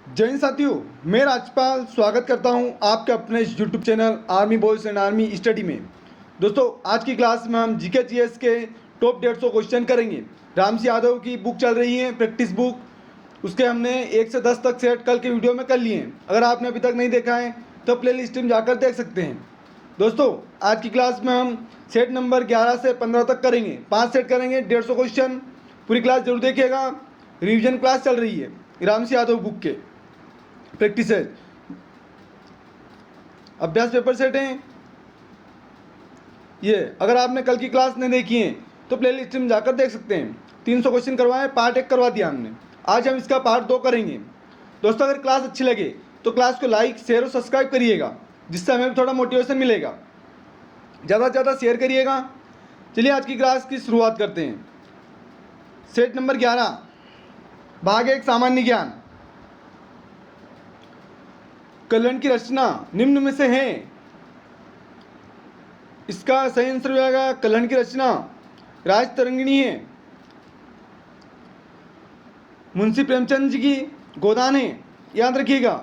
जय हिंद साथियों, मैं राजपाल स्वागत करता हूं आपके अपने YouTube channel army boys and army study में। दोस्तों, आज की क्लास में हम जीके जीएस के टॉप 150 क्वेश्चन करेंगे। रामसी यादव की बुक चल रही है, प्रैक्टिस बुक। उसके हमने 1 से 10 तक सेट कल के वीडियो में कर लिए हैं। अगर आपने अभी तक नहीं देखा है तो प्ले लिस्ट में जाकर देख सकते हैं। दोस्तों, आज की क्लास में हम सेट नंबर 11 से 15 तक करेंगे। 5 सेट करेंगे, 150 क्वेश्चन। पूरी क्लास जरूर देखिएगा। रिवीजन क्लास चल रही है रामसी यादव बुक के प्रैक्टिस है। अभ्यास पेपर सेट हैं ये। अगर आपने कल की क्लास नहीं देखी है तो प्ले लिस्ट में जाकर देख सकते हैं। 300 क्वेश्चन करवाए, पार्ट 1 करवा दिया हमने। आज हम इसका पार्ट 2 करेंगे। दोस्तों, अगर क्लास अच्छी लगे तो क्लास को लाइक, शेयर और सब्सक्राइब करिएगा, जिससे हमें भी थोड़ा मोटिवेशन मिलेगा। ज़्यादा से ज़्यादा शेयर करिएगा। चलिए आज की क्लास की शुरुआत करते हैं। सेट नंबर 11, भाग 1, सामान्य ज्ञान। कल्याण की रचना निम्न में से है। इसका सही आंसर हो जाएगा कल्याण की रचना राजतरंगिणी है। मुंशी प्रेमचंद जी की गोदान है, याद रखिएगा।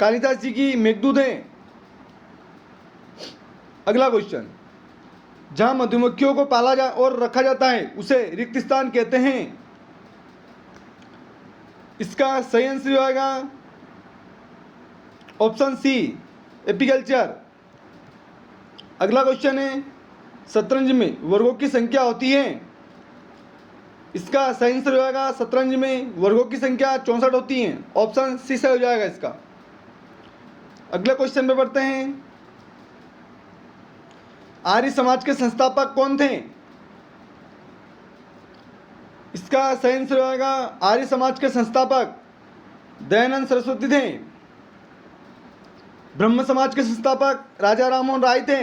कालिदास जी की मेघदूत है। अगला क्वेश्चन, जहां मधुमक्खियों को पाला जा और रखा जाता है उसे रिक्त स्थान कहते हैं। इसका सही आंसर हो जाएगा ऑप्शन सी, एपीकल्चर। अगला क्वेश्चन है, शतरंज में वर्गों की संख्या होती है। इसका सही आंसर हो जाएगा शतरंज में वर्गों की संख्या 64 होती है। ऑप्शन सी से हो जाएगा इसका। अगले क्वेश्चन पे बढ़ते हैं। आर्य समाज के संस्थापक कौन थे? इसका सही आंसर हो जाएगा आर्य समाज के संस्थापक दयानंद सरस्वती थे। ब्रह्म समाज के संस्थापक राजा राममोहन राय थे।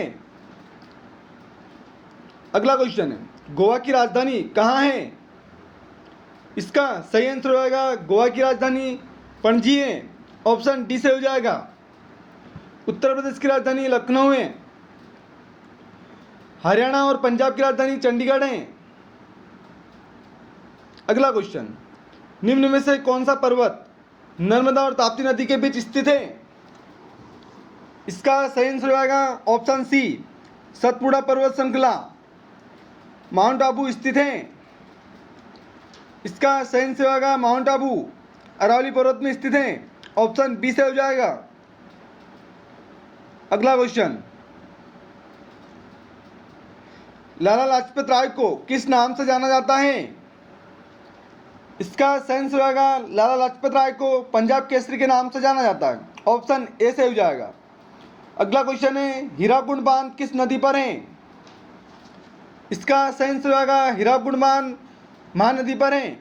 अगला क्वेश्चन है, गोवा की राजधानी कहाँ है? इसका सही आंसर हो जाएगा गोवा की राजधानी पणजी है। ऑप्शन डी से हो जाएगा। उत्तर प्रदेश की राजधानी लखनऊ है। हरियाणा और पंजाब की राजधानी चंडीगढ़ है। अगला क्वेश्चन, निम्न में से कौन सा पर्वत नर्मदा और ताप्ती नदी के बीच स्थित है? इसका सही आंसर हो जाएगा ऑप्शन सी, सतपुड़ा पर्वत श्रृंखला माउंट आबू स्थित है। इसका सही आंसर हो जाएगा माउंट आबू अरावली पर्वत में स्थित है। ऑप्शन बी से हो जाएगा। अगला क्वेश्चन, लाला लाजपत राय को किस नाम से जाना जाता है? इसका सही आंसर हो जाएगा लाला लाजपत राय को पंजाब केसरी के नाम से जाना जाता है। ऑप्शन ए से हो जाएगा। अगला क्वेश्चन है, हीराकुंड बांध किस नदी पर है? इसका सही आंसर हो जाएगा हीराकुंड बांध महानदी पर है।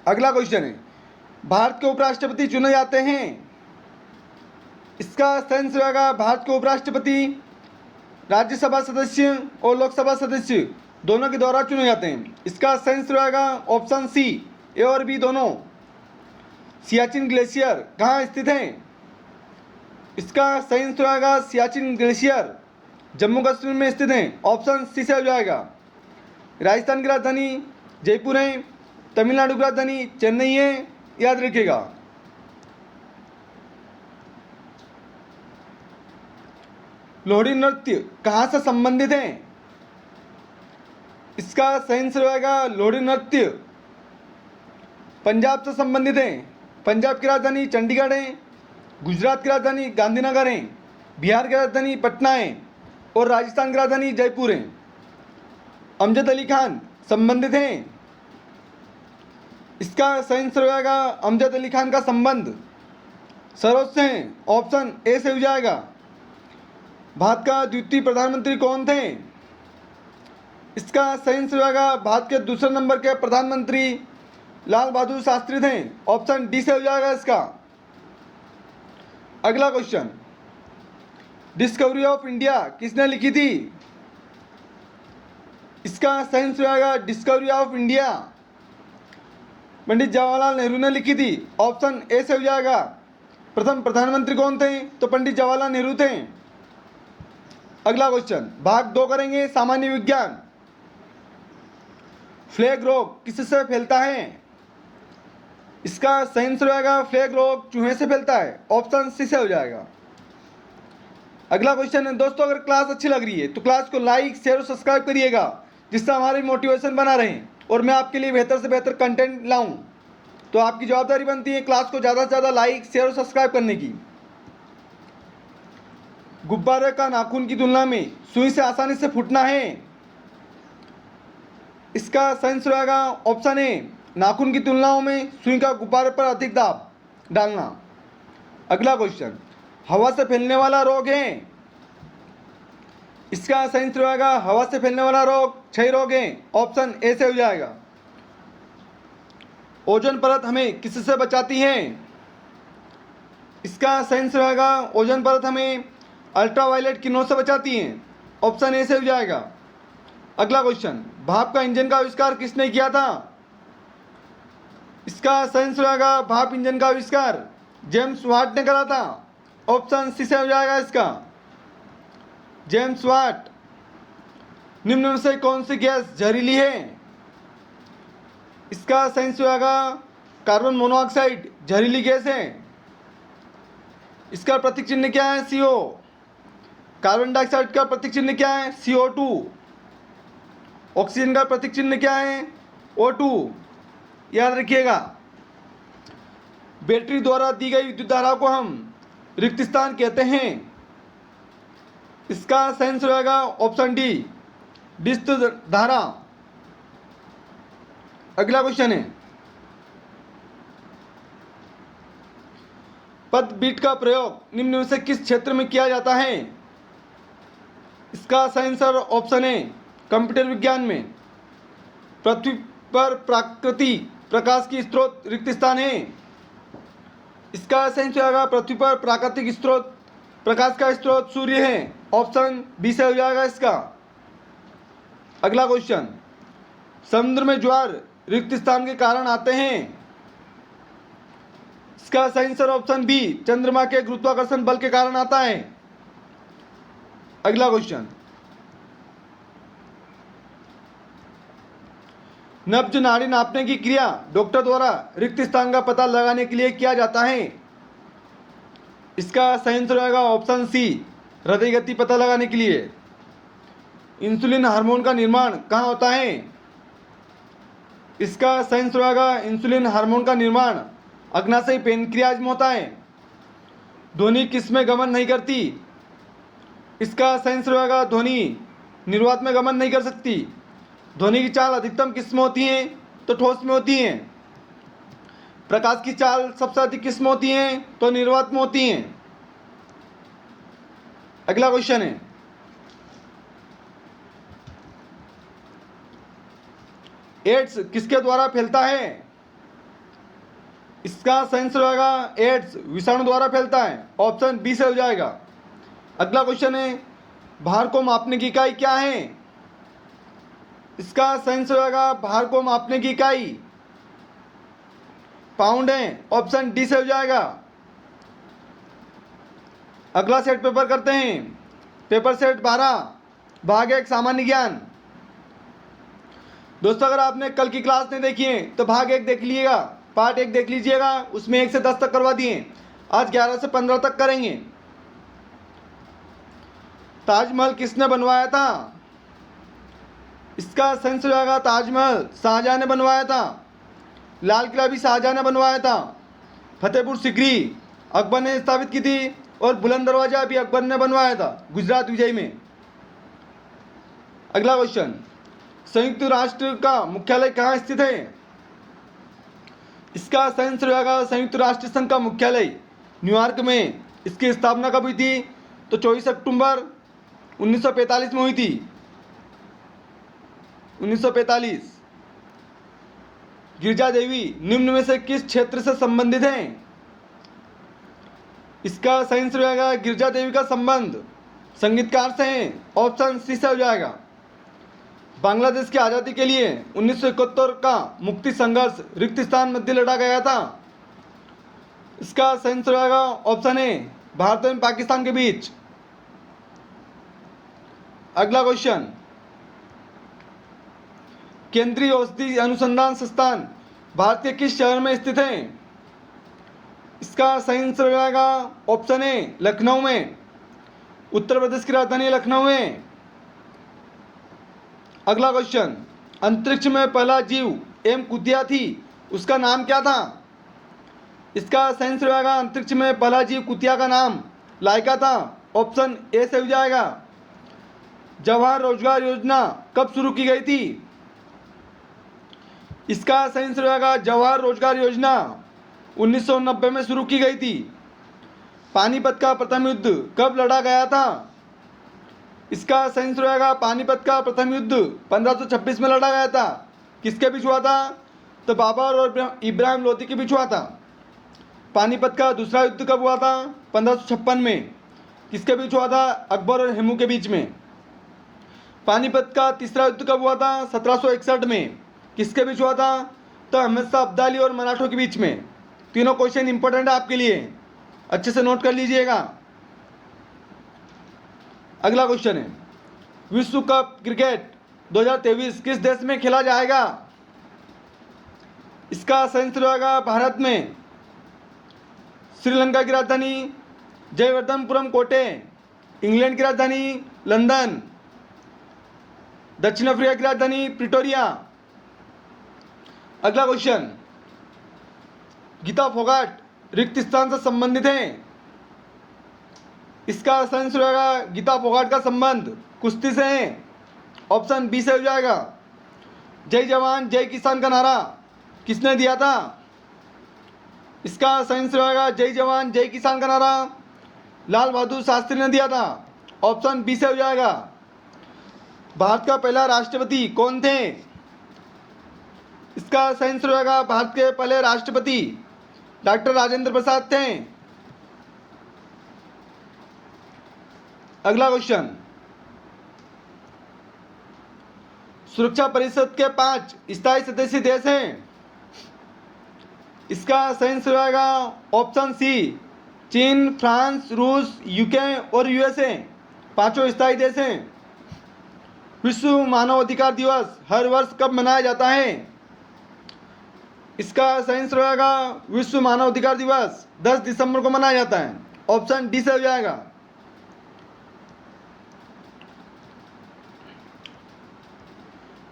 अगला क्वेश्चन है, भारत के उपराष्ट्रपति चुने जाते हैं। इसका सही आंसर हो जाएगा भारत के उपराष्ट्रपति राज्यसभा सदस्य और लोकसभा सदस्य दोनों के द्वारा चुने जाते हैं। इसका सही आंसर हो जाएगा ऑप्शन सी, ए और बी दोनों। सियाचिन ग्लेशियर कहाँ स्थित है? इसका सही आंसर हो जाएगा सियाचिन ग्लेशियर जम्मू कश्मीर में स्थित है। ऑप्शन सी से हो जाएगा। राजस्थान की राजधानी जयपुर है। तमिलनाडु की राजधानी चेन्नई है, याद रखिएगा। लोहड़ी नृत्य कहाँ से संबंधित है? इसका सही आंसर हो जाएगा लोहड़ी नृत्य पंजाब से संबंधित है। पंजाब की राजधानी चंडीगढ़ है। गुजरात की राजधानी गांधीनगर है। बिहार की राजधानी पटना है और राजस्थान की राजधानी जयपुर है। अमजद अली खान संबंधित हैं। इसका सही आंसर हो जाएगा अमजद अली खान का संबंध सरोज से है। ऑप्शन ए से हो जाएगा। भारत का द्वितीय प्रधानमंत्री कौन थे? इसका सही आंसर हो जाएगा भारत के दूसरे नंबर के प्रधानमंत्री लाल बहादुर शास्त्री थे। ऑप्शन डी से हो जाएगा इसका। अगला क्वेश्चन, डिस्कवरी ऑफ इंडिया किसने लिखी थी? इसका सही आंसर हो जाएगा discovery of India Pandit Jawaharlal Nehru ने लिखी थी। ऑप्शन ए से हो जाएगा। प्रथम प्रधानमंत्री कौन थे? तो पंडित जवाहरलाल नेहरू थे। अगला क्वेश्चन, भाग 2 करेंगे, सामान्य विज्ञान। फ्लैग रोग किससे फैलता है? इसका सही आंसर हो जाएगा फ्लैग रोग चूहे से फैलता है, ऑप्शन सी से हो जाएगा। अगला क्वेश्चन है दोस्तों, अगर क्लास अच्छी लग रही है तो क्लास को लाइक शेयर और सब्सक्राइब करिएगा, जिससे हमारी मोटिवेशन बना रहे और मैं आपके लिए बेहतर से बेहतर कंटेंट लाऊं। तो आपकी जवाबदारी बनती है क्लास को ज़्यादा से ज़्यादा लाइक शेयर और सब्सक्राइब करने की। गुब्बारे का नाखून की तुलना में सुई से आसानी से फूटना है। इसका सही आंसर होगा ऑप्शन ए, नाखून की तुलनाओं में सुई का गुब्बारे पर अधिक दाब डालना। अगला क्वेश्चन, हवा से फैलने वाला रोग है। इसका सही आंसर होगा हवा से फैलने वाला रोग क्षय रोग है, ऑप्शन ए से हो जाएगा। ओजोन परत हमें किससे बचाती है। इसका सही आंसर होगा ओजोन परत हमें अल्ट्रावायलेट किरणों से बचाती है, ऑप्शन ए से हो जाएगा। अगला क्वेश्चन, भाप का इंजन का आविष्कार किसने किया था। इसका सही आंसर होगा भाप इंजन का आविष्कार जेम्स वाट ने करा था, ऑप्शन सी से हो जाएगा इसका, जेम्स वाट। निम्न में से कौन सी गैस जहरीली है। इसका सही आंसर होगा कार्बन मोनोऑक्साइड जहरीली गैस है। इसका प्रतीक चिन्ह क्या है, CO। कार्बन डाइऑक्साइड का प्रतीक चिन्ह क्या है, CO2। ऑक्सीजन का प्रतीक चिन्ह क्या है, O2। याद रखिएगा। बैटरी द्वारा दी गई विद्युत धारा को हम रिक्त स्थान कहते हैं। इसका सही आंसर होगा ऑप्शन डी, डिस्क धारा। अगला क्वेश्चन है, पद बीट का प्रयोग निम्न में से किस क्षेत्र में किया जाता है। इसका सही आंसर ऑप्शन है कंप्यूटर विज्ञान में। पृथ्वी पर प्राकृतिक प्रकाश की स्रोत रिक्त स्थान है। इसका सही आंसर होगा पृथ्वी पर प्राकृतिक स्रोत प्रकाश का स्रोत सूर्य है, ऑप्शन बी से हो जाएगा इसका। अगला क्वेश्चन, समुद्र में ज्वार रिक्त स्थान के कारण आते हैं। इसका सही आंसर ऑप्शन बी, चंद्रमा के गुरुत्वाकर्षण बल के कारण आता है। अगला क्वेश्चन, नब्ज नाड़ी नापने की क्रिया डॉक्टर द्वारा रिक्त स्थान का पता लगाने के लिए किया जाता है। इसका सही आंसर होगा ऑप्शन सी, हृदय गति पता लगाने के लिए। इंसुलिन हार्मोन का निर्माण कहाँ होता है। इसका सही आंसर होगा इंसुलिन हार्मोन का निर्माण अग्नाशय पेनक्रियाज में होता है। ध्वनि किस में गमन नहीं करती। इसका सही आंसर होगा ध्वनि निर्वात में गमन नहीं कर सकती। ध्वनि की चाल अधिकतम किस में होती है, तो ठोस में होती है। प्रकाश की चाल सबसे अधिक किस में होती है, तो निर्वात में होती है। अगला क्वेश्चन है, एड्स किसके द्वारा फैलता है। इसका सही आंसर होगा एड्स विषाणु द्वारा फैलता है, ऑप्शन बी से हो जाएगा। अगला क्वेश्चन है, भार को मापने की इकाई क्या है। इसका सही आंसर होगा भार को मापने की इकाई पाउंड है, ऑप्शन डी से हो जाएगा। अगला सेट पेपर करते हैं, पेपर सेट 12 भाग 1 सामान्य ज्ञान। दोस्तों अगर आपने कल की क्लास नहीं देखी है तो भाग 1 देख लीजिएगा, पार्ट 1 देख लीजिएगा, उसमें 1 से 10 तक करवा दिए। आज 11 से 15 तक करेंगे। ताजमहल किसने बनवाया था। इसका सही आंसर होगा ताजमहल शाहजहां ने बनवाया था। लाल किला भी शाहजहां ने बनवाया था। फतेहपुर सिकरी अकबर ने स्थापित की थी और बुलंद दरवाजा भी अकबर ने बनवाया था गुजरात विजय में। अगला क्वेश्चन, संयुक्त राष्ट्र का मुख्यालय कहाँ स्थित है। इसका सही आंसर होगा संयुक्त राष्ट्र संघ का मुख्यालय न्यूयॉर्क में। इसकी स्थापना कब हुई थी, तो 24 अक्टूबर 1945 में हुई थी, 1945। गिरजा देवी निम्न में से किस क्षेत्र से संबंधित हैं। इसका सही आंसर होगा गिरजा देवी का संबंध संगीतकार से है, ऑप्शन सी से हो जाएगा। बांग्लादेश की आज़ादी के लिए 1971 का मुक्ति संघर्ष रिक्त स्थान मध्य लड़ा गया था। इसका सही आंसर होगा ऑप्शन ए, भारत एवं पाकिस्तान के बीच। अगला क्वेश्चन, केंद्रीय औषधि अनुसंधान संस्थान भारत के किस शहर में स्थित है? इसका सही आंसर हो जाएगा ऑप्शन ए लखनऊ में। उत्तर प्रदेश की राजधानी लखनऊ है। अगला क्वेश्चन, अंतरिक्ष में पहला जीव एम कुतिया थी, उसका नाम क्या था? इसका सही आंसर हो जाएगा अंतरिक्ष में पहला जीव कुतिया का नाम लाइका था। ऑप्शन ए से हो जाएगा। जवाहर रोजगार योजना कब शुरू की गई थी? इसका सही आंसर हो जाएगा जवाहर रोजगार योजना 1990 में शुरू की गई थी। पानीपत का प्रथम युद्ध कब लड़ा गया था? इसका सही आंसर हो जाएगा पानीपत का प्रथम युद्ध 1526 में लड़ा गया था। किसके बीच हुआ था? तो बाबर और इब्राहिम लोदी के बीच हुआ था। पानीपत का दूसरा युद्ध कब हुआ था? 1556 में। किसके बीच हुआ था? अकबर और हेमू के बीच में। पानीपत का तीसरा युद्ध कब हुआ था? 1761 में। किसके बीच हुआ था? तो अहमद शाह अब्दाली और मराठों के बीच में। तीनों क्वेश्चन इंपॉर्टेंट है आपके लिए, अच्छे से नोट कर लीजिएगा। अगला क्वेश्चन है, विश्व कप क्रिकेट 2023 किस देश में खेला जाएगा? इसका सही आंसर होगा भारत में। श्रीलंका की राजधानी जयवर्धनपुरम कोटे, इंग्लैंड की राजधानी लंदन, दक्षिण अफ्रीका की राजधानी प्रिटोरिया। अगला क्वेश्चन, गीता फोगाट रिक्त स्थान से संबंधित हैं। इसका सही आंसर होगा गीता फोगाट का संबंध कुश्ती से है। ऑप्शन बी से हो जाएगा। जय जवान जय किसान का नारा किसने दिया था? इसका सही आंसर होगा जय जवान जय किसान का नारा लाल बहादुर शास्त्री ने दिया था। ऑप्शन बी से हो जाएगा। भारत का पहला राष्ट्रपति कौन थे? इसका सही आंसर होगा भारत के पहले राष्ट्रपति डॉक्टर राजेंद्र प्रसाद थे। अगला क्वेश्चन, सुरक्षा परिषद के 5 स्थायी सदस्य देश हैं। इसका सही आंसर होगा ऑप्शन सी चीन, फ्रांस, रूस, यूके और यूएसए। पांचों स्थायी देश हैं। विश्व मानव अधिकार दिवस हर वर्ष कब मनाया जाता है? इसका सही आंसर होगा विश्व मानव अधिकार दिवस 10 दिसंबर को मनाया जाता है। ऑप्शन डी से हो जाएगा।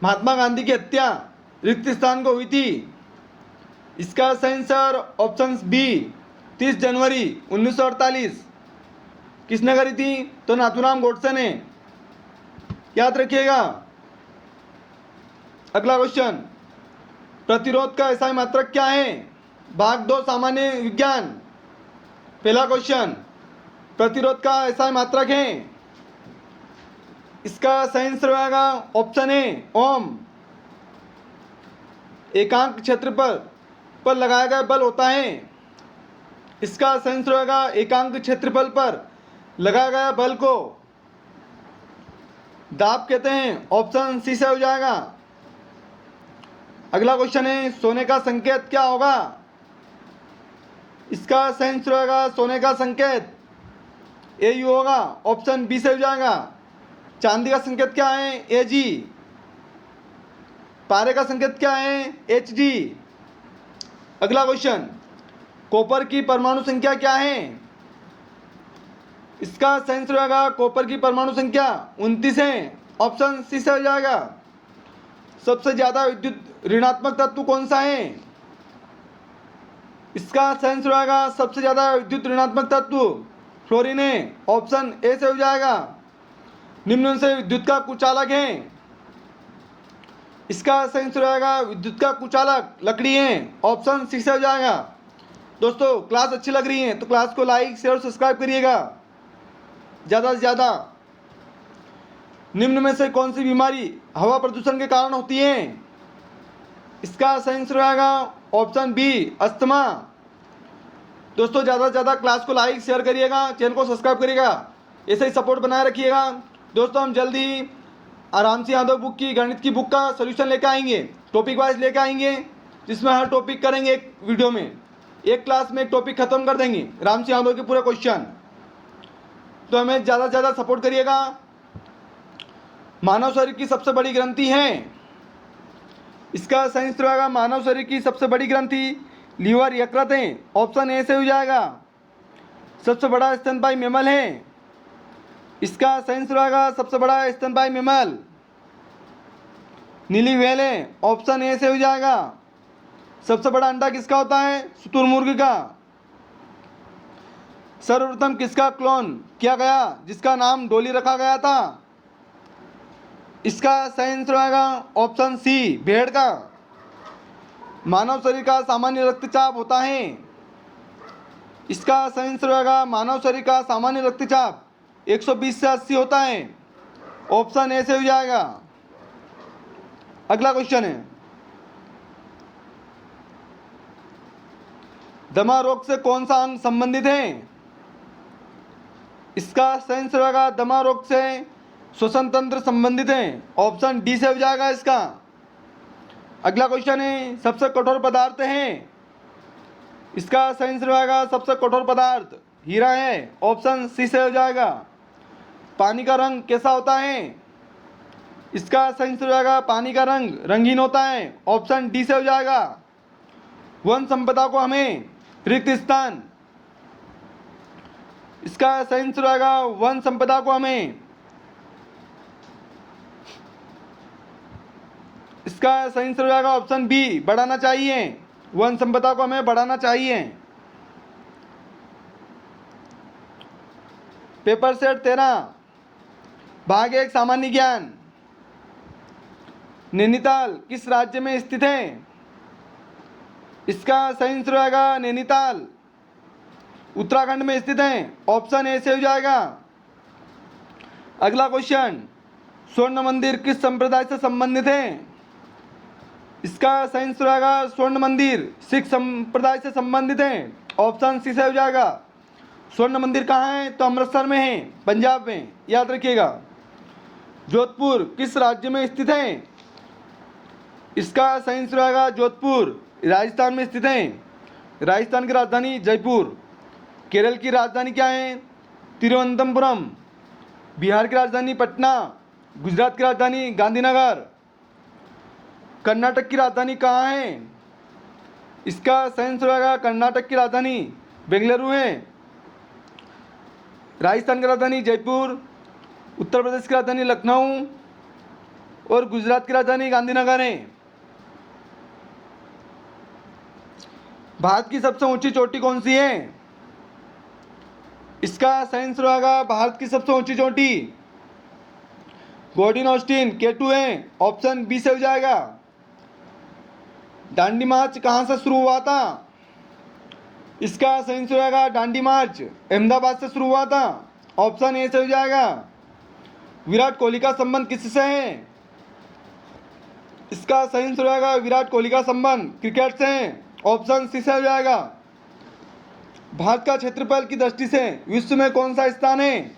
महात्मा गांधी की हत्या रिक्त स्थान को हुई थी। इसका सही आंसर ऑप्शन बी 30 जनवरी 1948। किसने करी थी? तो नाथूराम गोडसे ने। याद रखिएगा। अगला क्वेश्चन, प्रतिरोध का एसआई मात्रक क्या है? भाग 2 सामान्य विज्ञान। पहला क्वेश्चन, प्रतिरोध का एसआई मात्रक है। इसका सही आंसर होगा ऑप्शन ए ओम। एकांक क्षेत्र पर लगाया गया बल होता है। इसका सही आंसर होगा एकांक क्षेत्रफल पर लगाया गया बल को दाब कहते हैं। ऑप्शन सी से हो जाएगा। अगला क्वेश्चन है, सोने का संकेत क्या होगा? इसका सही आंसर होगा सोने का संकेत AU होगा। ऑप्शन बी से हो जाएगा। चांदी का संकेत क्या है? AG। पारे का संकेत क्या है? HG। अगला क्वेश्चन, कॉपर की परमाणु संख्या क्या है? इसका सही आंसर होगा कॉपर की परमाणु संख्या 29 है। ऑप्शन सी से हो जाएगा। सबसे ज्यादा विद्युत ऋणात्मक तत्व कौन सा है? इसका सही आंसर होगा सबसे ज्यादा विद्युत ऋणात्मक तत्व फ्लोरीन है। ऑप्शन ए से हो जाएगा। निम्न से विद्युत का कुचालक है। इसका सही आंसर होगा विद्युत का कुचालक लकड़ी है। ऑप्शन सी से हो जाएगा। दोस्तों, क्लास अच्छी लग रही है तो क्लास को लाइक शेयर और सब्सक्राइब करिएगा ज़्यादा से ज़्यादा। निम्न में से कौन सी बीमारी हवा प्रदूषण के कारण होती है? इसका सही आंसर होगा ऑप्शन बी अस्थमा। दोस्तों, ज़्यादा से ज़्यादा क्लास को लाइक शेयर करिएगा, चैनल को सब्सक्राइब करिएगा, ऐसे ही सपोर्ट बनाए रखिएगा। दोस्तों, हम जल्दी आराम से यादव बुक की गणित की बुक का सोल्यूशन लेकर आएंगे, टॉपिक वाइज लेकर आएंगे, जिसमें हर टॉपिक करेंगे एक वीडियो में। एक क्लास में एक टॉपिक खत्म कर देंगे राम सिंह यादव के पूरे क्वेश्चन। तो हमें ज़्यादा से ज़्यादा सपोर्ट करिएगा। मानव शरीर की सबसे बड़ी ग्रंथि है। इसका सही उत्तर होगा मानव शरीर की सबसे बड़ी ग्रंथि लीवर यकृत है। ऑप्शन ए से हो जाएगा। सबसे बड़ा स्तनपायी मैमल है। इसका सही उत्तर होगा सबसे बड़ा स्तनपायी मैमल नीली व्हेल है। ऑप्शन ए से हो जाएगा। सबसे बड़ा अंडा किसका होता है? शुतुरमुर्ग का। सर्वप्रथम किसका क्लोन किया गया जिसका नाम डॉली रखा गया था? इसका सही आंसर आएगा ऑप्शन सी, भेड़ का। मानव शरीर का सामान्य रक्तचाप होता है। इसका सही आंसर आएगा मानव शरीर का सामान्य रक्तचाप 120 से 80 होता है। ऑप्शन ए से हो जाएगा। अगला क्वेश्चन है, दमा रोग से कौन सा अंग संबंधित है? इसका सही आंसर होगा दमा रोग से श्वसन तंत्र संबंधित है। ऑप्शन डी से हो जाएगा इसका। अगला क्वेश्चन है, सबसे कठोर पदार्थ है। इसका सही आंसर होगा सबसे कठोर पदार्थ हीरा है। ऑप्शन सी से हो जाएगा। पानी का रंग कैसा होता है? इसका सही आंसर होगा पानी का रंग रंगीन होता है। ऑप्शन डी से हो जाएगा। वन संपदा को हमें रिक्त स्थान, इसका सही आंसर होगा वन संपदा को हमें, इसका सही आंसर होगा ऑप्शन बी, बढ़ाना चाहिए। वन संपदा को हमें बढ़ाना चाहिए। पेपर सेट 13 भाग 1 सामान्य ज्ञान। नैनीताल किस राज्य में स्थित है? इसका सही आंसर होगा नैनीताल उत्तराखंड में स्थित है। ऑप्शन ए से हो जाएगा। अगला क्वेश्चन, स्वर्ण मंदिर किस संप्रदाय से संबंधित है? इसका सही आंसर होगा स्वर्ण मंदिर सिख संप्रदाय से संबंधित है। ऑप्शन सी से हो जाएगा। स्वर्ण मंदिर कहाँ है? तो अमृतसर में है, पंजाब में, याद रखिएगा। जोधपुर किस राज्य में स्थित है? इसका सही आंसर होगा जोधपुर राजस्थान में स्थित है। राजस्थान की राजधानी जयपुर। केरल की राजधानी क्या है? तिरुवनंतपुरम। बिहार की राजधानी पटना। गुजरात की राजधानी गांधीनगर। कर्नाटक की राजधानी कहाँ है? इसका सही आंसर होगा कर्नाटक की राजधानी बेंगलुरु है। राजस्थान की राजधानी जयपुर, उत्तर प्रदेश की राजधानी लखनऊ और गुजरात की राजधानी गांधीनगर है। भारत की सबसे ऊंची चोटी कौन सी है? इसका सही आंसर होगा भारत की सबसे ऊंची चोटी गॉर्डन ऑस्टिन K2 है। ऑप्शन बी से हो जाएगा। दांडी मार्च कहाँ से शुरू हुआ था? इसका सही आंसर होगा दांडी मार्च अहमदाबाद से शुरू हुआ था। ऑप्शन ए से हो जाएगा। विराट कोहली का संबंध किससे है? इसका सही आंसर होगा विराट कोहली का संबंध क्रिकेट से है। ऑप्शन सी से हो जाएगा। भारत का क्षेत्रफल की दृष्टि से विश्व में कौन सा स्थान है?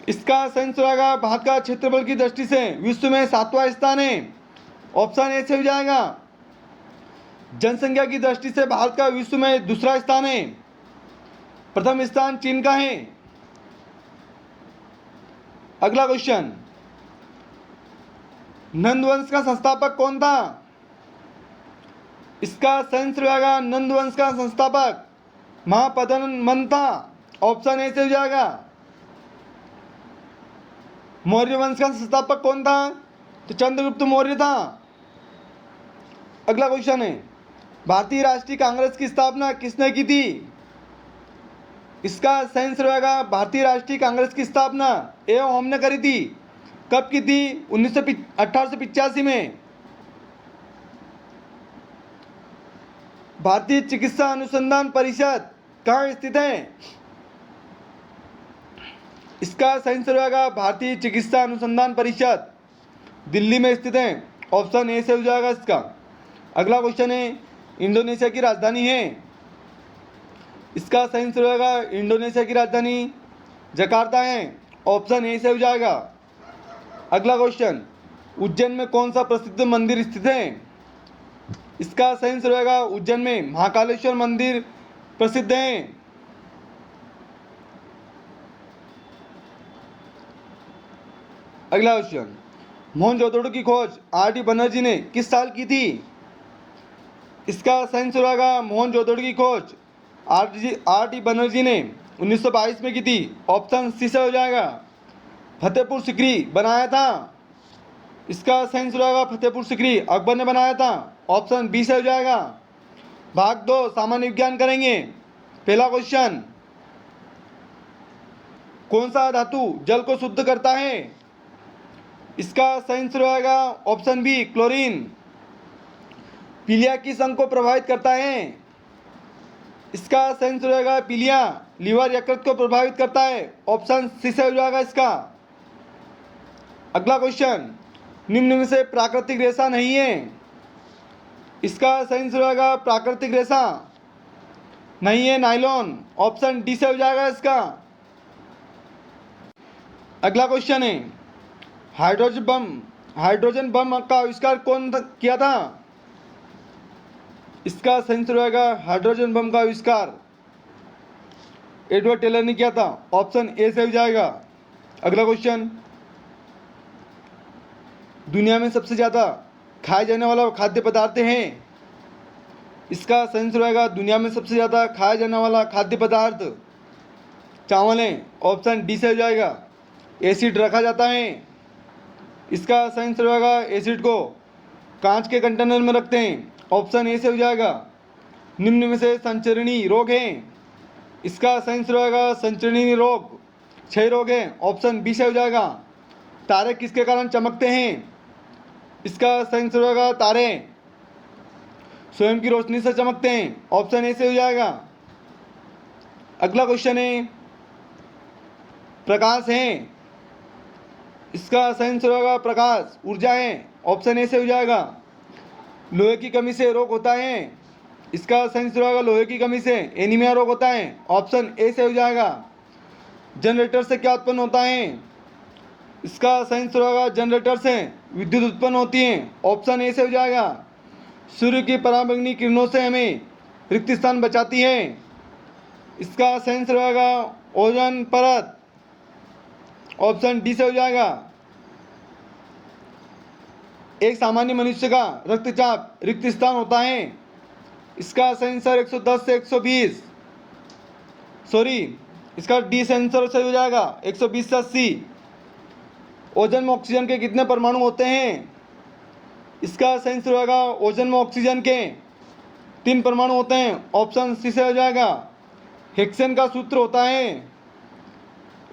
इसका सही आंसर होगा भारत का क्षेत्रफल की दृष्टि से विश्व में 7वां स्थान है। ऑप्शन ए से हो जाएगा। जनसंख्या की दृष्टि से भारत का विश्व में दूसरा स्थान है। प्रथम स्थान चीन का है। अगला क्वेश्चन, नंद वंश का संस्थापक कौन था? इसका सही आंसर होगा नंद वंश का संस्थापक महापद्मन था। ऑप्शन ए से हो जाएगा। मौर्य वंश का संस्थापक कौन था? तो चंद्रगुप्त मौर्य था। अगला क्वेश्चन है, भारतीय राष्ट्रीय कांग्रेस की स्थापना किसने की थी? इसका सही आंसर होगा भारतीय राष्ट्रीय कांग्रेस की स्थापना एवं हमने करी थी। कब की थी? 1885 में। भारतीय चिकित्सा अनुसंधान परिषद कहाँ स्थित है? इसका सही आंसर होगा भारतीय चिकित्सा अनुसंधान परिषद दिल्ली में स्थित है। ऑप्शन ए से हो जाएगा इसका। अगला क्वेश्चन है, इंडोनेशिया की राजधानी है। इसका सही आंसर होगा इंडोनेशिया की राजधानी जकार्ता है। ऑप्शन ए से हो जाएगा। अगला क्वेश्चन, उज्जैन में कौन सा प्रसिद्ध मंदिर स्थित है? इसका सही आंसर होगा उज्जैन में महाकालेश्वर मंदिर प्रसिद्ध है। अगला क्वेश्चन, मोहनजोदड़ो की खोज आर डी बनर्जी ने किस साल की थी? इसका सही आंसर होगा मोहनजोदड़ो की खोज आर डी बनर्जी ने 1922 में की थी। ऑप्शन सी से हो जाएगा। फतेहपुर सिकरी बनाया था? इसका सही आंसर होगा फतेहपुर सिकरी अकबर ने बनाया था। ऑप्शन बी से हो जाएगा। भाग 2 सामान्य विज्ञान करेंगे। पहला क्वेश्चन, कौन सा धातु जल को शुद्ध करता है? इसका सही आंसर होगा ऑप्शन बी क्लोरीन। पीलिया किस अंग को प्रभावित करता है? इसका सही आंसर होगा पीलिया लीवर यकृत को प्रभावित करता है। ऑप्शन सी से हो जाएगा इसका। अगला क्वेश्चन, निम्न में से प्राकृतिक रेशा नहीं है। इसका सही आंसर होगा प्राकृतिक रेशा नहीं है नायलॉन। ऑप्शन डी से हो जाएगा इसका। अगला क्वेश्चन है, हाइड्रोजन बम का आविष्कार कौन किया था? इसका सही आंसर होगा हाइड्रोजन बम का आविष्कार एडवर्ड टेलर ने किया था। ऑप्शन ए से हो जाएगा। अगला क्वेश्चन, दुनिया में सबसे ज़्यादा खाए जाने वाला खाद्य पदार्थ है। इसका सही आंसर होगा दुनिया में सबसे ज़्यादा खाया जाने वाला खाद्य पदार्थ चावल है। ऑप्शन डी से हो जाएगा। एसिड रखा जाता है। इसका सही आंसर होगा एसिड को कांच के कंटेनर में रखते हैं। ऑप्शन ए से हो जाएगा। निम्न में से संचरणीय रोग है। इसका सही आंसर होगा संचरणीय रोग क्षय रोग है। ऑप्शन बी से हो जाएगा। तारे किसके कारण चमकते हैं? इसका सही आंसर होगा तारे स्वयं की रोशनी से चमकते हैं। ऑप्शन ए से हो जाएगा। अगला क्वेश्चन है, प्रकाश है। इसका सही आंसर होगा प्रकाश ऊर्जा है। ऑप्शन ए से हो जाएगा। लोहे की कमी से रोग होता है। इसका सही आंसर होगा लोहे की कमी से एनीमिया रोग होता है। ऑप्शन ए से हो जाएगा। जनरेटर से क्या उत्पन्न होता है? इसका सही आंसर होगा जनरेटर से विद्युत उत्पन्न होती है। ऑप्शन ए से हो जाएगा। सूर्य की पराबैंगनी किरणों से हमें रिक्त स्थान बचाती है। इसका सही आंसर होगा ओजोन परत। ऑप्शन डी से हो जाएगा। एक सामान्य मनुष्य का रक्तचाप रिक्त स्थान होता है। इसका सही आंसर 110 से 120 सॉरी इसका डी से आंसर सही हो जाएगा 120 से 80। ओजन में ऑक्सीजन के कितने परमाणु होते हैं? इसका सही आंसर होगा ओजन में ऑक्सीजन के 3 परमाणु होते हैं। ऑप्शन सी से हो जाएगा। हेक्सेन का सूत्र होता है।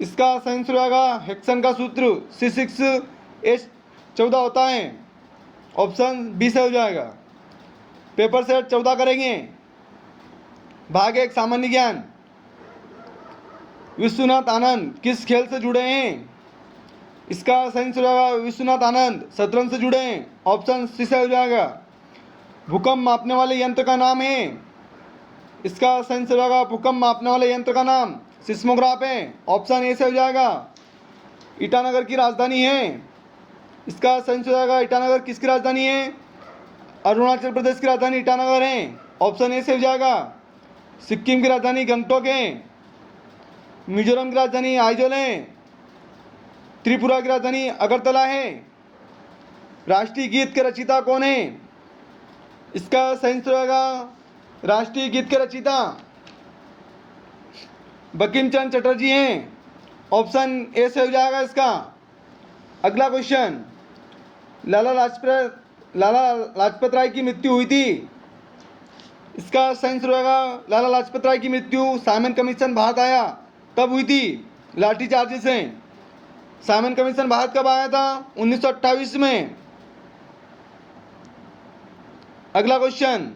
इसका सही आंसर होगा हेक्सेन का सूत्र C6H14 होता है। ऑप्शन बी से हो जाएगा। पेपर सेट 14 करेंगे। भाग 1 सामान्य ज्ञान। विश्वनाथ आनंद किस खेल से जुड़े हैं? इसका सही आंसर होगा विश्वनाथ आनंद शतरंज से जुड़े हैं। ऑप्शन सी से हो जाएगा। भूकंप मापने वाले यंत्र का नाम है। इसका सही आंसर होगा भूकंप मापने वाले यंत्र का नाम सिस्मोग्राफ है। ऑप्शन ए से हो जाएगा। ईटानगर की राजधानी है। इसका सही आंसर होगा ईटानगर किसकी राजधानी है? अरुणाचल प्रदेश की राजधानी ईटानगर है। ऑप्शन ए से हो जाएगा। सिक्किम की राजधानी गंगटोक है। मिजोरम की राजधानी आइजोल है। त्रिपुरा की राजधानी अगरतला है। राष्ट्रीय गीत के रचयिता कौन है? इसका सही आंसर होगा राष्ट्रीय गीत के रचयिता बंकिम चंद्र चटर्जी हैं। ऑप्शन ए से हो जाएगा इसका। अगला क्वेश्चन, लाला लाजपत राय की मृत्यु हुई थी। इसका सही आंसर होगा लाला लाजपत राय की मृत्यु साइमन कमीशन भारत आया तब हुई थी लाठीचार्ज से। साइमन कमीशन भारत कब आया था? 1928 में। अगला क्वेश्चन,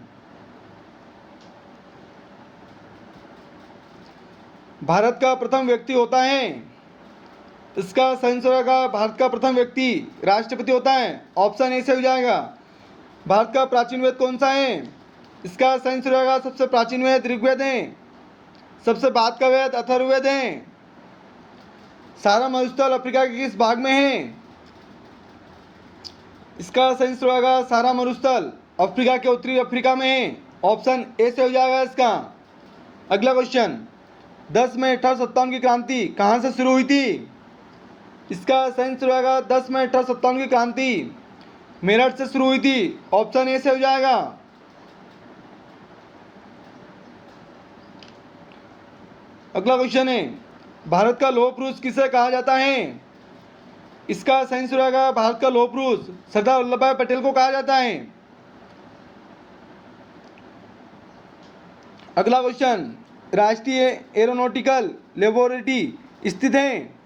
भारत का प्रथम व्यक्ति होता है। इसका सही आंसर होगा भारत का प्रथम व्यक्ति राष्ट्रपति होता है। ऑप्शन ए से हो जाएगा। भारत का प्राचीन वेद कौन सा है? इसका सही आंसर होगा सबसे प्राचीन वेद ऋग्वेद है। सबसे बाद का वेद अथर्ववेद है। सारा मरुस्थल अफ्रीका के किस भाग में है? इसका सही आंसर होगा सारा मरुस्थल अफ्रीका के उत्तरी अफ्रीका में है। ऑप्शन ए से हो जाएगा इसका। अगला क्वेश्चन, 10 मई 1857 की क्रांति कहाँ से शुरू हुई थी? इसका सही आंसर होगा 10 मई 1857 की क्रांति मेरठ से शुरू हुई थी। ऑप्शन ए से हो जाएगा। अगला क्वेश्चन है, भारत का लौह पुरुष किसे कहा जाता है? इसका सही आंसर होगा भारत का लौह पुरुष सरदार वल्लभ भाई पटेल को कहा जाता है। अगला क्वेश्चन, राष्ट्रीय एरोनॉटिकल लेबोरेटरी स्थित है?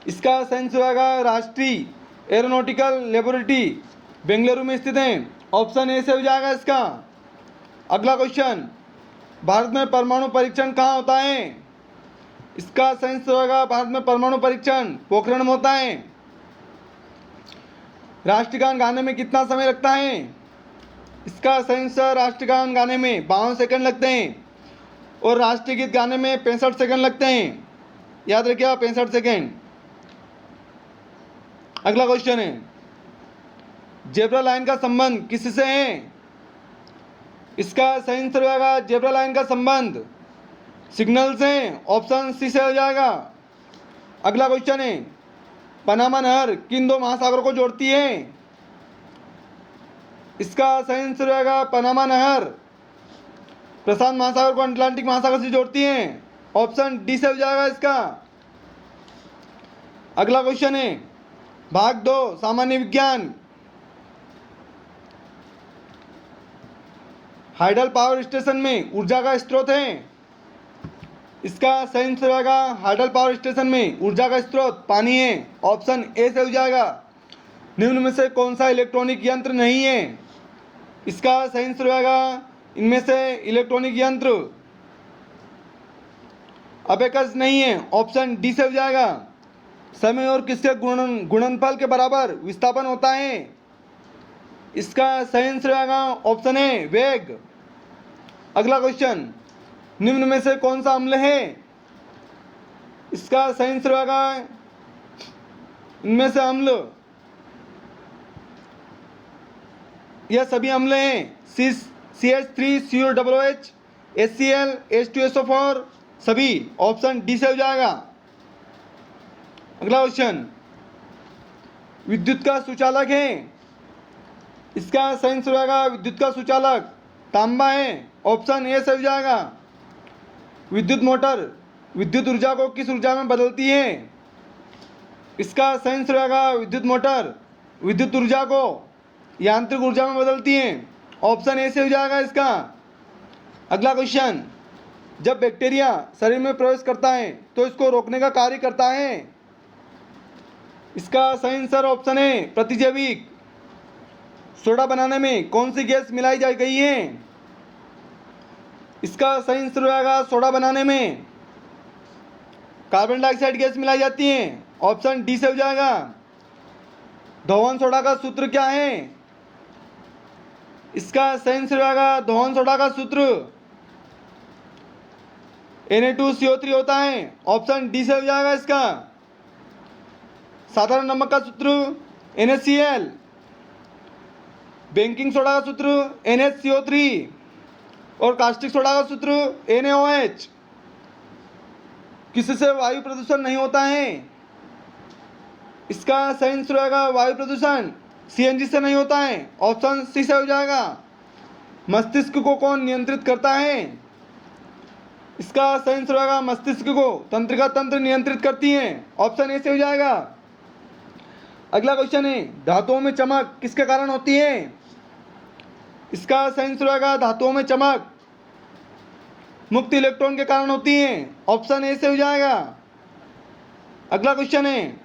इसका सही आंसर होगा राष्ट्रीय एरोनॉटिकल लेबोरेटरी बेंगलुरु में स्थित है। ऑप्शन ए से हो जाएगा इसका। अगला क्वेश्चन, भारत में परमाणु परीक्षण कहाँ होता है? इसका सही आंसर होगा भारत में परमाणु परीक्षण पोखरण में होता है। राष्ट्रगान गाने में कितना समय लगता है? इसका सही आंसर राष्ट्रगान गाने में 52 सेकंड लगते हैं और राष्ट्रीय गीत गाने में 65 सेकंड लगते हैं। याद रखिएगा 65 सेकंड। अगला क्वेश्चन है, जेब्रा लाइन का संबंध किससे है? इसका सही आंसर होगा जेब्रा लाइन का संबंध सिग्नल से। ऑप्शन सी से हो जाएगा। अगला क्वेश्चन है, पनामा नहर किन दो महासागरों को जोड़ती है? इसका सही आंसर होगा पनामा नहर प्रशांत महासागर को अटलांटिक महासागर से जोड़ती है। ऑप्शन डी से हो जाएगा इसका। अगला क्वेश्चन है, भाग 2 सामान्य विज्ञान, हाइडल पावर स्टेशन में ऊर्जा का स्रोत है? इसका सही आंसर होगा हाइडल पावर स्टेशन में ऊर्जा का स्रोत पानी है। ऑप्शन ए से हो जाएगा। निम्न में से कौन सा इलेक्ट्रॉनिक यंत्र नहीं है? इसका सही आंसर होगा इनमें से इलेक्ट्रॉनिक यंत्र अबेकस नहीं है। ऑप्शन डी से हो जाएगा। समय और किसके गुणनफल के बराबर विस्थापन होता है? इसका सही आंसर होगा ऑप्शन ए वेग। अगला क्वेश्चन, निम्न में से कौन सा अम्ल है? इसका सही आंसर होगा इनमें से अम्ल, यह सभी अम्ल हैं CH3COOH HCl H2SO4 सभी। ऑप्शन डी से हो जाएगा। अगला क्वेश्चन, विद्युत का सुचालक है? इसका सही आंसर होगा विद्युत का सुचालक तांबा है। ऑप्शन ए से हो जाएगा। विद्युत मोटर विद्युत ऊर्जा को किस ऊर्जा में बदलती है? इसका सही आंसर होगा विद्युत मोटर विद्युत ऊर्जा को यांत्रिक ऊर्जा में बदलती है। ऑप्शन ए से हो जाएगा इसका। अगला क्वेश्चन, जब बैक्टीरिया शरीर में प्रवेश करता है तो इसको रोकने का कार्य करता है? इसका सही आंसर ऑप्शन ए प्रतिजैविक। सोडा बनाने में कौन सी गैस मिलाई जा गई है? इसका सही आंसर होगा सोडा बनाने में कार्बन डाइऑक्साइड गैस मिलाई जाती है। ऑप्शन डी से हो जाएगा। धोवन सोडा का सूत्र क्या है? इसका सही आंसर होगा धोवन सोडा का सूत्र Na2CO3 होता है। ऑप्शन डी से हो जाएगा इसका। साधारण नमक का सूत्र NaCl, बेकिंग सोडा का सूत्र NaCO3 और कास्टिक सोडा का सूत्र NaOH। किससे वायु प्रदूषण नहीं होता है? इसका सही आंसर होगा वायु प्रदूषण CNG से नहीं होता है। ऑप्शन सी से हो जाएगा। मस्तिष्क को कौन नियंत्रित करता है? इसका सही आंसर होगा मस्तिष्क को तंत्रिका तंत्र नियंत्रित करती है। ऑप्शन ए से हो जाएगा। अगला क्वेश्चन है, धातुओं में चमक किसके कारण होती है? इसका सही आंसर होगा धातुओं में चमक मुक्त इलेक्ट्रॉन के कारण होती है। ऑप्शन ए से हो जाएगा। अगला क्वेश्चन है,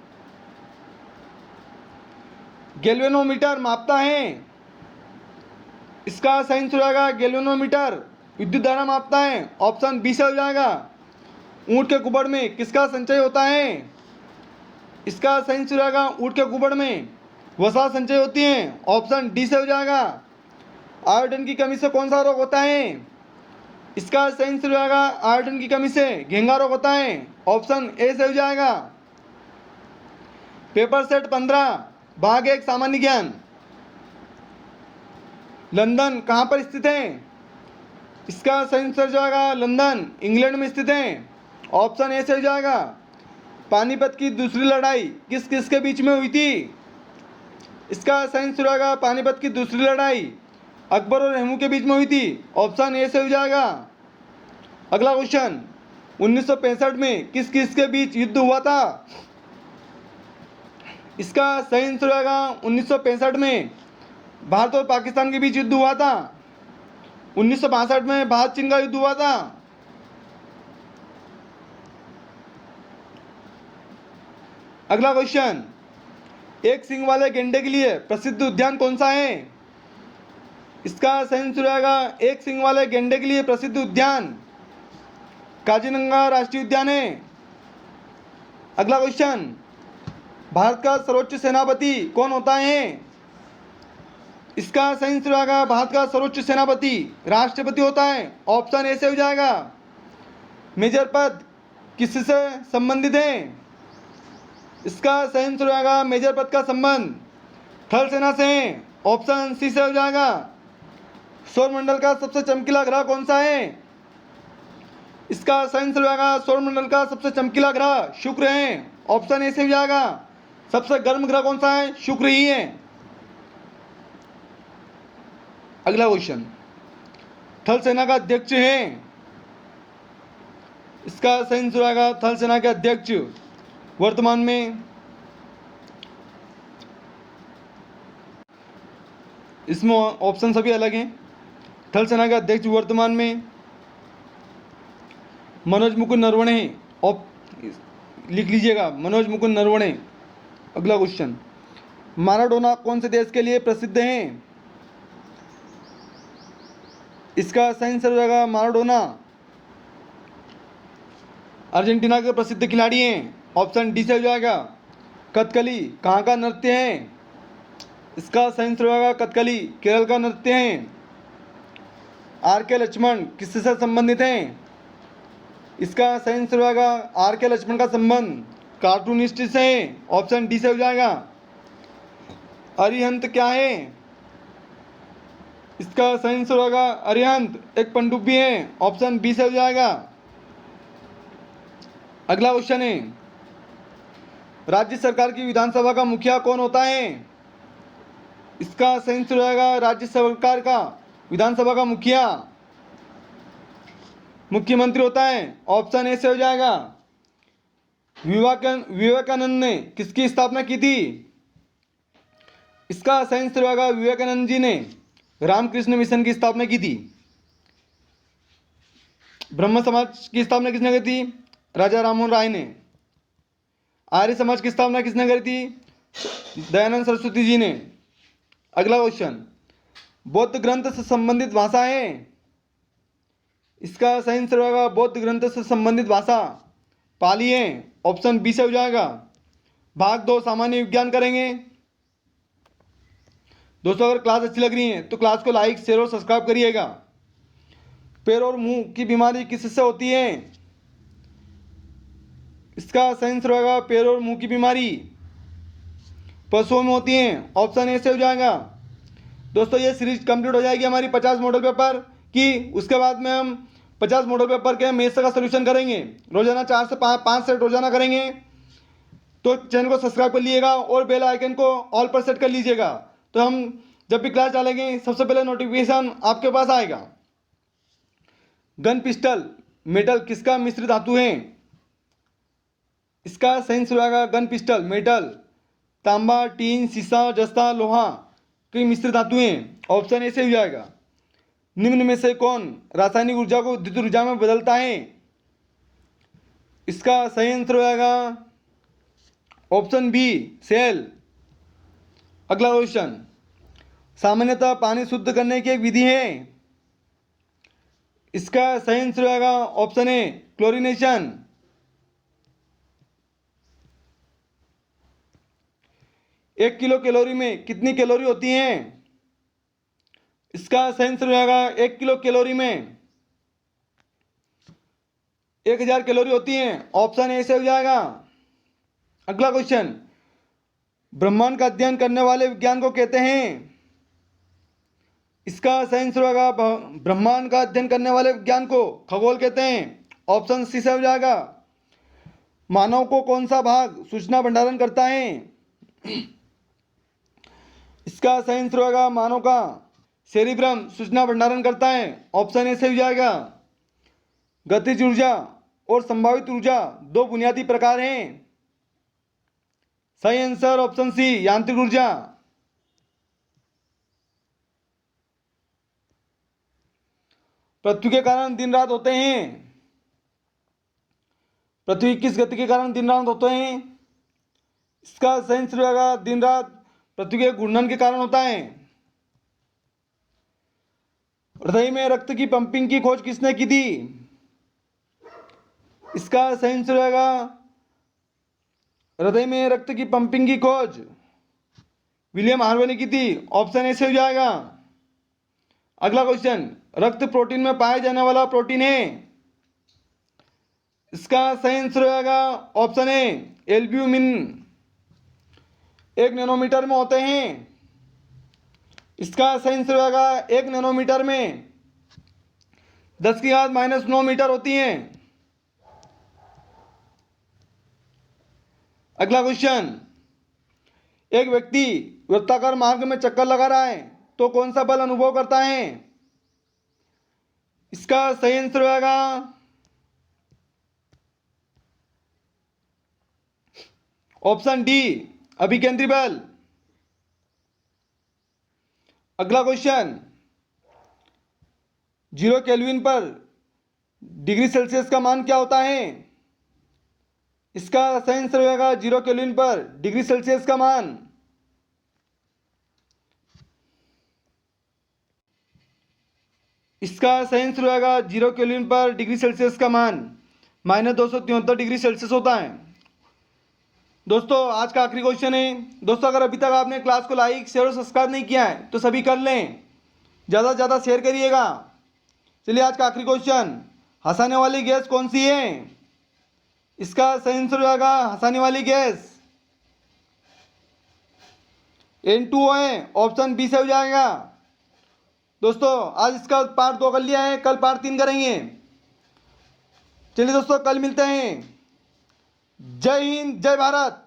गैल्वेनोमीटर मापता है? इसका सही आंसर होगा गैल्वेनोमीटर विद्युत धारा मापता है। ऑप्शन बी से हो जाएगा। ऊंट के कुबड़ में किसका संचय होता है? इसका सही आंसर होगा ऊंट के कुबड़ में वसा संचय होती है। ऑप्शन डी से हो जाएगा। आयोडीन की कमी से कौन सा रोग होता है? इसका सही आंसर होगा आयोडीन की कमी से घेंगा रोग होता है। ऑप्शन ए से हो जाएगा। पेपर सेट 15 भाग 1 सामान्य ज्ञान, लंदन कहाँ पर स्थित है? इसका सही आंसर जो होगा लंदन इंग्लैंड में स्थित है। ऑप्शन ए से हो जाएगा। पानीपत की दूसरी लड़ाई किस किस के बीच में हुई थी? इसका सही आंसर होगा पानीपत की दूसरी लड़ाई अकबर और हेमू के बीच में हुई थी। ऑप्शन ए से हो जाएगा। अगला क्वेश्चन, 1965 में किस किस के बीच युद्ध हुआ था? इसका सही आंसर होगा 1965 में भारत और पाकिस्तान के बीच युद्ध हुआ था। 1962 में भारत चीन का युद्ध हुआ था। अगला क्वेश्चन, एक सींग वाले गेंडे के लिए प्रसिद्ध उद्यान कौन सा है? इसका सही आंसर होगा एक सींग वाले गेंडे के लिए प्रसिद्ध उद्यान काजीरंगा राष्ट्रीय उद्यान है। अगला क्वेश्चन, भारत का सर्वोच्च सेनापति कौन होता है? इसका सही आंसर होगा भारत का सर्वोच्च सेनापति राष्ट्रपति होता है। ऑप्शन ए से हो जाएगा। मेजर पद किससे संबंधित है? इसका सही आंसर होगा मेजर पद का संबंध थल सेना से है। ऑप्शन सी से हो जाएगा। सौरमंडल का सबसे चमकीला ग्रह कौन सा है? इसका सही आंसर होगा सौरमंडल का सबसे चमकीला ग्रह शुक्र है। ऑप्शन ए से हो जाएगा। सबसे गर्म ग्रह कौन सा है? शुक्र ही है। अगला क्वेश्चन, थल सेना का अध्यक्ष है। इसका सही आंसर होगा थल सेना के अध्यक्ष वर्तमान में, इसमें ऑप्शन सभी अलग हैं। थल सेना के अध्यक्ष वर्तमान में मनोज मुकुंद नरवणे हैं। लिख लीजिएगा मनोज मुकुंद नरवणे। अगला क्वेश्चन, माराडोना कौन से देश के लिए प्रसिद्ध हैं? इसका सही आंसर हो जाएगा माराडोना अर्जेंटीना के प्रसिद्ध खिलाड़ी हैं। ऑप्शन डी से हो जाएगा। कथकली कहाँ का नृत्य है? इसका सही आंसर होगा कथकली केरल का नृत्य है। आर के लक्ष्मण किससे संबंधित हैं? इसका सही आंसर होगा आर के लक्ष्मण का संबंध कार्टूनिस्ट से है। ऑप्शन डी से हो जाएगा। अरिहंत क्या है? इसका सही आंसर होगा अरिहंत एक पनडुब्बी है। ऑप्शन बी से हो जाएगा। अगला क्वेश्चन है, राज्य सरकार की विधानसभा का मुखिया कौन होता है? इसका सही आंसर होगा राज्य सरकार का विधानसभा का मुखिया मुख्यमंत्री होता है। ऑप्शन ए से हो जाएगा। विवेकानंद ने किसकी स्थापना की थी? इसका सही आंसर होगा विवेकानंद जी ने रामकृष्ण मिशन की स्थापना की थी। ब्रह्म समाज की स्थापना किसने की थी? राजा राममोहन राय ने। आर्य समाज की स्थापना किसने करी थी? दयानंद सरस्वती जी ने। अगला क्वेश्चन, बौद्ध ग्रंथ से संबंधित भाषा है। इसका सही आंसर होगा बौद्ध ग्रंथ से संबंधित भाषा पाली है। ऑप्शन बी से हो जाएगा। भाग 2 सामान्य विज्ञान करेंगे। दोस्तों अगर क्लास अच्छी लग रही है तो क्लास को लाइक शेयर और सब्सक्राइब करिएगा। पैर और मुंह की बीमारी किससे होती है? इसका सही आंसर होगा पैर और मुंह की बीमारी पशुओं में होती है। ऑप्शन ए से हो जाएगा। दोस्तों ये सीरीज कंप्लीट हो जाएगी हमारी 50 मॉडल पेपर की। उसके बाद में हम 50 मॉडल पेपर के मैथ्स का सलूशन करेंगे। रोजाना 4 से 5 सेट रोजाना करेंगे। तो चैनल को सब्सक्राइब कर लीजिएगा और बेल आइकन को ऑल पर सेट कर लीजिएगा। तो हम जब भी क्लास डालेंगे सबसे पहले नोटिफिकेशन आपके पास आएगा। गन पिस्टल मेटल किसका मिश्र धातु है? इसका सही आंसर होगा गन पिस्टल मेटल तांबा टीन शीशा जस्ता लोहा की मिश्र धातु हैं। ऑप्शन ए से हो जाएगा। निम्न में से कौन रासायनिक ऊर्जा को विद्युत ऊर्जा में बदलता है? इसका सही आंसर होगा ऑप्शन बी सेल। अगला क्वेश्चन, सामान्यतः पानी शुद्ध करने की एक विधि है। इसका सही आंसर होगा option A chlorination. 1 kilo calorie में कितनी कैलोरी होती हैं? इसका सही आंसर होगा 1 किलो कैलोरी में 1000 कैलोरी होती हैं। ऑप्शन ए से हो जाएगा। अगला क्वेश्चन, ब्रह्मांड का अध्ययन करने वाले विज्ञान को कहते हैं। इसका सही आंसर होगा ब्रह्मांड का अध्ययन करने वाले विज्ञान को खगोल कहते हैं। ऑप्शन सी से हो जाएगा। मानव को कौन सा भाग सूचना भंडारण करता है? इसका सही आंसर होगा मानव का सेरिब्रम सूचना भंडारण करता है। ऑप्शन ए सही हो जाएगा। गतिज ऊर्जा और संभावित ऊर्जा दो बुनियादी प्रकार हैं। सही आंसर ऑप्शन सी यांत्रिक ऊर्जा। पृथ्वी के कारण दिन रात होते हैं। पृथ्वी किस गति के कारण दिन रात होते हैं? इसका सही आंसर होगा दिन रात पृथ्वी के घूर्णन के कारण होता है। हृदय में रक्त की पंपिंग की खोज किसने की थी? इसका सही आंसर होगा हृदय में रक्त की पंपिंग की खोज विलियम हार्वे ने की थी। ऑप्शन ए से हो जाएगा। अगला क्वेश्चन, रक्त प्रोटीन में पाया जाने वाला प्रोटीन है। इसका सही आंसर होगा ऑप्शन ए एल्ब्यूमिन। 1 नैनोमीटर में होते हैं। इसका सही आंसर होगा 1 नैनोमीटर में 10⁻⁹ मीटर होती हैं। अगला क्वेश्चन, एक व्यक्ति वृत्ताकार मार्ग में चक्कर लगा रहा है तो कौन सा बल अनुभव करता है? इसका सही आंसर होगा ऑप्शन डी अभिकेंद्री बल। अगला क्वेश्चन, 0 केल्विन पर डिग्री सेल्सियस का मान क्या होता है? इसका सही आंसर होगा 0 केल्विन पर डिग्री सेल्सियस का मान इसका सही आंसर होगा 0 केल्विन पर डिग्री सेल्सियस का मान -273 डिग्री सेल्सियस होता है। दोस्तों आज का आखिरी क्वेश्चन है। दोस्तों अगर अभी तक आपने क्लास को लाइक शेयर और सब्सक्राइब नहीं किया है तो सभी कर लें, ज़्यादा से ज़्यादा शेयर करिएगा। चलिए आज का आखिरी क्वेश्चन, हंसाने वाली गैस कौन सी है? इसका सही आंसर होगा हंसाने वाली गैस N2O है। ऑप्शन बी से हो जाएगा। दोस्तों आज इसका पार्ट 2 कर लिया है, कल पार्ट 3 करेंगे। चलिए दोस्तों कल मिलते हैं। जय हिंद जय भारत।